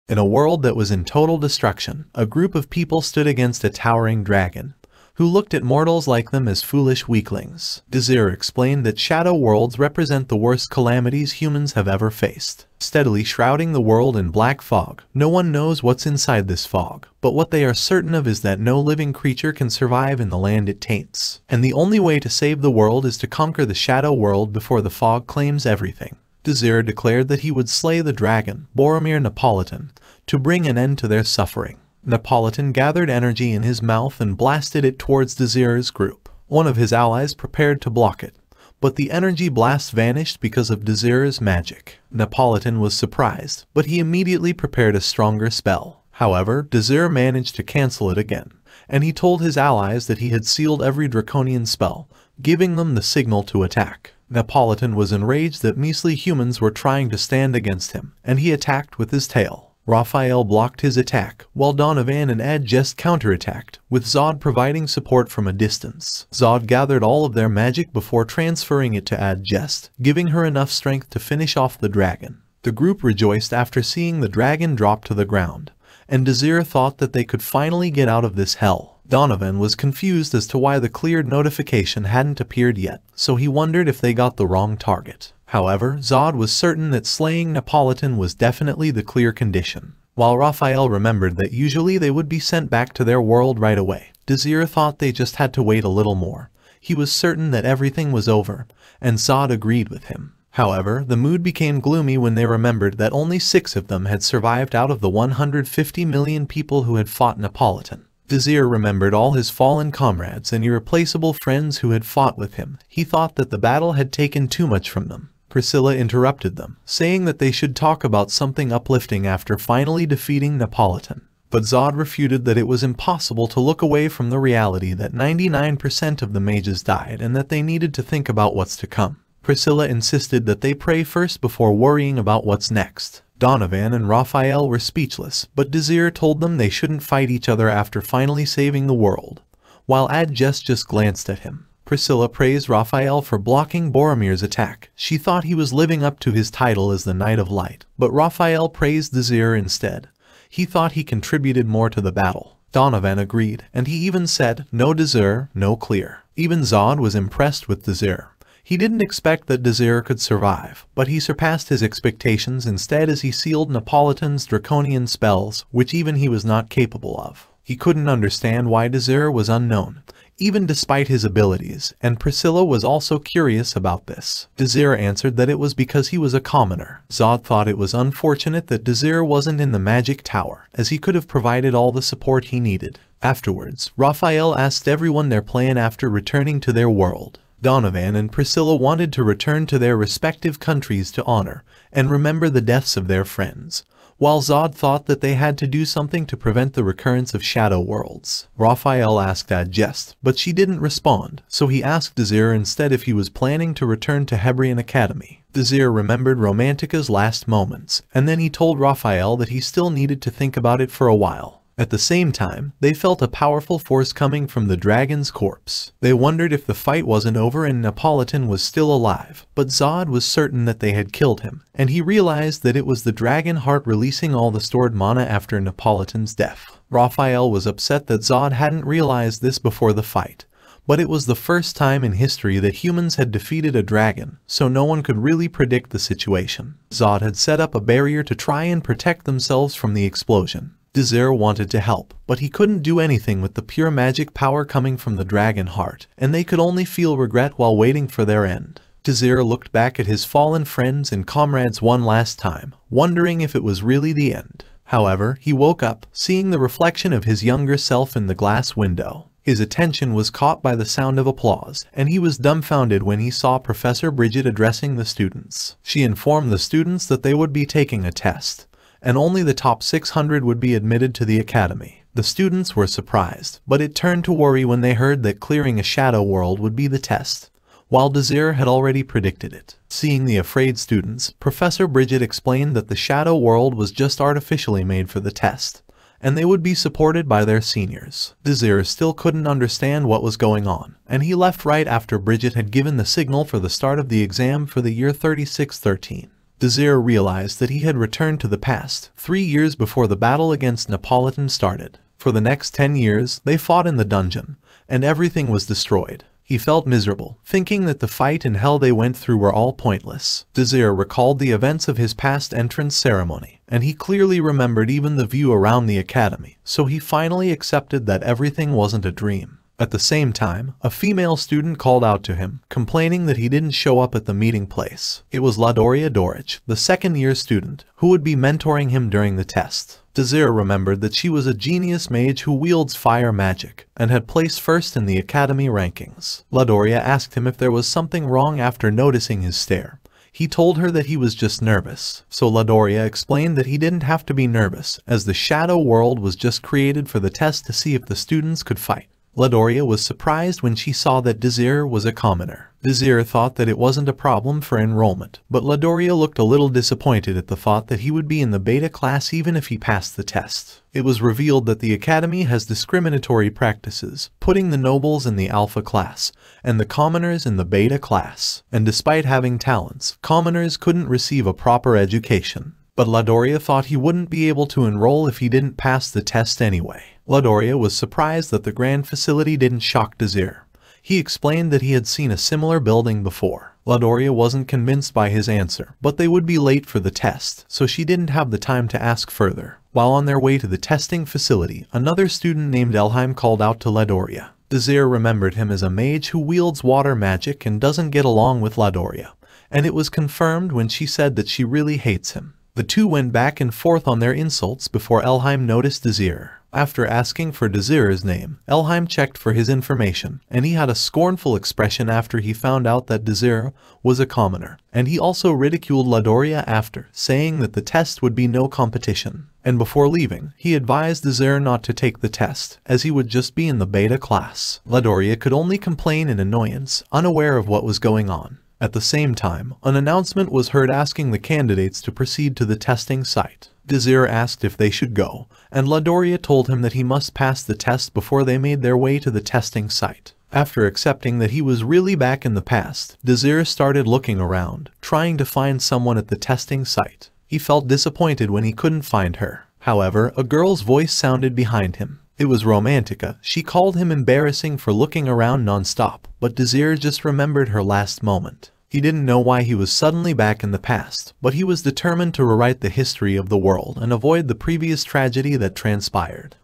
In a world that was in total destruction, a group of people stood against a towering dragon, who looked at mortals like them as foolish weaklings. Dazir explained that shadow worlds represent the worst calamities humans have ever faced, steadily shrouding the world in black fog. No one knows what's inside this fog, but what they are certain of is that no living creature can survive in the land it taints, and the only way to save the world is to conquer the shadow world before the fog claims everything. Dazir declared that he would slay the dragon, Boromir Napolitan, to bring an end to their suffering. Napolitan gathered energy in his mouth and blasted it towards Dazir's group. One of his allies prepared to block it, but the energy blast vanished because of Dazir's magic. Napolitan was surprised, but he immediately prepared a stronger spell. However, Dazir managed to cancel it again, and he told his allies that he had sealed every draconian spell, giving them the signal to attack. Napolitan was enraged that measly humans were trying to stand against him, and he attacked with his tail. Raphael blocked his attack, while Donovan and Adjest counterattacked, with Zod providing support from a distance. Zod gathered all of their magic before transferring it to Adjest, giving her enough strength to finish off the dragon. The group rejoiced after seeing the dragon drop to the ground, and Dazir thought that they could finally get out of this hell. Donovan was confused as to why the cleared notification hadn't appeared yet, so he wondered if they got the wrong target. However, Zod was certain that slaying Napolitan was definitely the clear condition, while Raphael remembered that usually they would be sent back to their world right away. Dazir thought they just had to wait a little more. He was certain that everything was over, and Zod agreed with him. However, the mood became gloomy when they remembered that only 6 of them had survived out of the 150 million people who had fought Napolitan. Dazir remembered all his fallen comrades and irreplaceable friends who had fought with him. He thought that the battle had taken too much from them. Priscilla interrupted them, saying that they should talk about something uplifting after finally defeating Napolitan. But Zod refuted that it was impossible to look away from the reality that 99% of the mages died and that they needed to think about what's to come. Priscilla insisted that they pray first before worrying about what's next. Donovan and Raphael were speechless, but Dazir told them they shouldn't fight each other after finally saving the world, while Adjest just glanced at him. Priscilla praised Raphael for blocking Boromir's attack. She thought he was living up to his title as the Knight of Light, but Raphael praised Dazir instead. He thought he contributed more to the battle. Donovan agreed, and he even said, "No Dazir, no clear." Even Zod was impressed with Dazir. He didn't expect that Dazir could survive, but he surpassed his expectations instead as he sealed Napolitan's draconian spells, which even he was not capable of. He couldn't understand why Dazir was unknown, even despite his abilities, and Priscilla was also curious about this. Dazir answered that it was because he was a commoner. Zod thought it was unfortunate that Dazir wasn't in the magic tower, as he could have provided all the support he needed. Afterwards, Raphael asked everyone their plan after returning to their world. Donovan and Priscilla wanted to return to their respective countries to honor and remember the deaths of their friends, while Zod thought that they had to do something to prevent the recurrence of shadow worlds. Raphael asked Adjest, but she didn't respond, so he asked Dazir instead if he was planning to return to Hebrian Academy. Dazir remembered Romantica's last moments, and then he told Raphael that he still needed to think about it for a while. At the same time, they felt a powerful force coming from the dragon's corpse. They wondered if the fight wasn't over and Napolitan was still alive, but Zod was certain that they had killed him, and he realized that it was the dragon heart releasing all the stored mana after Napolitan's death. Raphael was upset that Zod hadn't realized this before the fight, but it was the first time in history that humans had defeated a dragon, so no one could really predict the situation. Zod had set up a barrier to try and protect themselves from the explosion. Dazir wanted to help, but he couldn't do anything with the pure magic power coming from the dragon heart, and they could only feel regret while waiting for their end. Dazir looked back at his fallen friends and comrades one last time, wondering if it was really the end. However, he woke up, seeing the reflection of his younger self in the glass window. His attention was caught by the sound of applause, and he was dumbfounded when he saw Professor Bridget addressing the students. She informed the students that they would be taking a test, and only the top 600 would be admitted to the academy. The students were surprised, but it turned to worry when they heard that clearing a shadow world would be the test, while Dazir had already predicted it. Seeing the afraid students, Professor Bridget explained that the shadow world was just artificially made for the test, and they would be supported by their seniors. Dazir still couldn't understand what was going on, and he left right after Bridget had given the signal for the start of the exam for the year 3613. Desire realized that he had returned to the past, 3 years before the battle against Napolitan started. For the next 10 years, they fought in the dungeon, and everything was destroyed. He felt miserable, thinking that the fight and hell they went through were all pointless. Desire recalled the events of his past entrance ceremony, and he clearly remembered even the view around the academy, so he finally accepted that everything wasn't a dream. At the same time, a female student called out to him, complaining that he didn't show up at the meeting place. It was Ladoria Dorich, the second-year student, who would be mentoring him during the test. Desire remembered that she was a genius mage who wields fire magic, and had placed first in the academy rankings. Ladoria asked him if there was something wrong after noticing his stare. He told her that he was just nervous, so Ladoria explained that he didn't have to be nervous, as the Shadow World was just created for the test to see if the students could fight. Ladoria was surprised when she saw that Desire was a commoner. Desire thought that it wasn't a problem for enrollment, but Ladoria looked a little disappointed at the thought that he would be in the beta class even if he passed the test. It was revealed that the academy has discriminatory practices, putting the nobles in the alpha class, and the commoners in the beta class. And despite having talents, commoners couldn't receive a proper education. But Ladoria thought he wouldn't be able to enroll if he didn't pass the test anyway. Ladoria was surprised that the grand facility didn't shock Desire. He explained that he had seen a similar building before. Ladoria wasn't convinced by his answer, but they would be late for the test, so she didn't have the time to ask further. While on their way to the testing facility, another student named Elheim called out to Ladoria. Desire remembered him as a mage who wields water magic and doesn't get along with Ladoria, and it was confirmed when she said that she really hates him. The two went back and forth on their insults before Elheim noticed Desire. After asking for Desire's name, Elheim checked for his information, and he had a scornful expression after he found out that Desire was a commoner. And he also ridiculed Ladoria after, saying that the test would be no competition. And before leaving, he advised Desire not to take the test, as he would just be in the beta class. Ladoria could only complain in annoyance, unaware of what was going on. At the same time, an announcement was heard asking the candidates to proceed to the testing site. Desire asked if they should go, and Ladoria told him that he must pass the test before they made their way to the testing site. After accepting that he was really back in the past, Desire started looking around, trying to find someone at the testing site. He felt disappointed when he couldn't find her. However, a girl's voice sounded behind him. It was Romantica. She called him embarrassing for looking around non-stop, but Desire just remembered her last moment. He didn't know why he was suddenly back in the past, but he was determined to rewrite the history of the world and avoid the previous tragedy that transpired.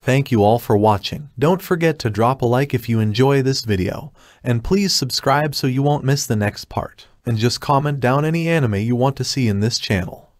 Thank you all for watching. Don't forget to drop a like if you enjoy this video, and please subscribe so you won't miss the next part. And just comment down any anime you want to see in this channel.